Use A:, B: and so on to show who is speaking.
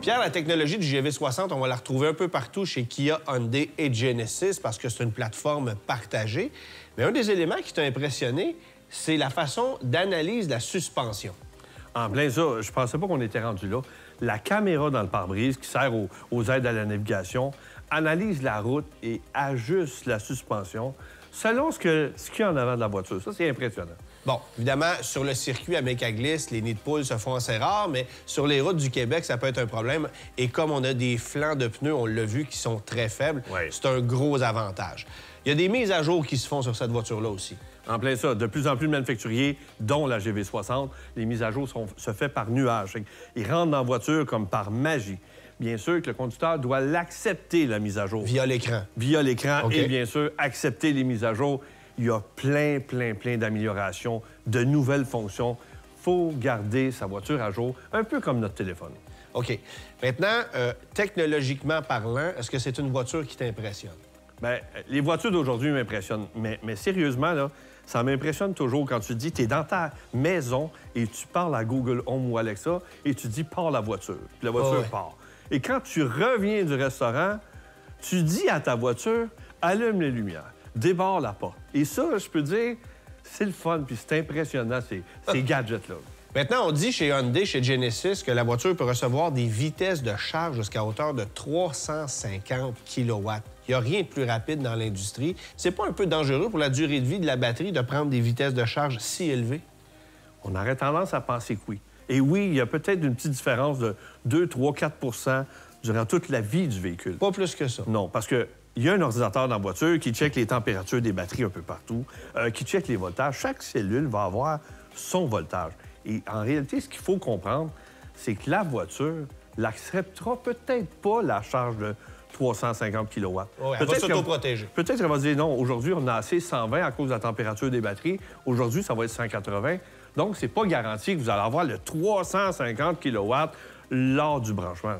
A: Pierre, la technologie du GV60, on va la retrouver un peu partout chez Kia, Hyundai et Genesis parce que c'est une plateforme partagée. Mais un des éléments qui t'a impressionné, c'est la façon d'analyse de la suspension.
B: En plein ça, je pensais pas qu'on était rendu là. La caméra dans le pare-brise qui sert aux aides à la navigation analyse la route et ajuste la suspension selon ce qu'il y a en avant de la voiture. Ça, c'est impressionnant.
A: Bon, évidemment, sur le circuit à Mécaglisse, les nids de poules se font assez rares, mais sur les routes du Québec, ça peut être un problème. Et comme on a des flancs de pneus, on l'a vu, qui sont très faibles, c'est un gros avantage. Il y a des mises à jour qui se font sur cette voiture-là aussi.
B: En plein ça. De plus en plus de manufacturiers, dont la GV60, les mises à jour se font par nuage. Ils rentrent dans la voiture comme par magie. Bien sûr que le conducteur doit l'accepter, la mise à jour.
A: Via l'écran.
B: Via l'écran et bien sûr, accepter les mises à jour. Il y a plein d'améliorations, de nouvelles fonctions. Il faut garder sa voiture à jour, un peu comme notre téléphone.
A: OK. Maintenant, technologiquement parlant, est-ce que c'est une voiture qui t'impressionne?
B: Bien, les voitures d'aujourd'hui m'impressionnent. Mais sérieusement, là, ça m'impressionne toujours quand tu dis, tu es dans ta maison et tu parles à Google Home ou Alexa et tu dis, pars la voiture. Puis la voiture part. Et quand tu reviens du restaurant, tu dis à ta voiture, allume les lumières, débarre la porte. Et ça, je peux dire, c'est le fun, puis c'est impressionnant, ces gadgets-là.
A: Maintenant, on dit chez Hyundai, chez Genesis, que la voiture peut recevoir des vitesses de charge jusqu'à hauteur de 350 kW. Il n'y a rien de plus rapide dans l'industrie. C'est pas un peu dangereux pour la durée de vie de la batterie de prendre des vitesses de charge si élevées?
B: On aurait tendance à penser que oui. Et oui, il y a peut-être une petite différence de 2, 3, 4 durant toute la vie du véhicule.
A: Pas plus que ça.
B: Non, parce qu'il y a un ordinateur dans la voiture qui check les températures des batteries un peu partout, qui check les voltages. Chaque cellule va avoir son voltage. Et en réalité, ce qu'il faut comprendre, c'est que la voiture n'acceptera peut-être pas la charge de 350 kW.
A: Oui, elle va s'auto-protéger.
B: Peut-être qu'elle va se dire non, aujourd'hui, on a assez 120 à cause de la température des batteries. Aujourd'hui, ça va être 180. Donc, c'est pas garanti que vous allez avoir le 350 kW lors du branchement.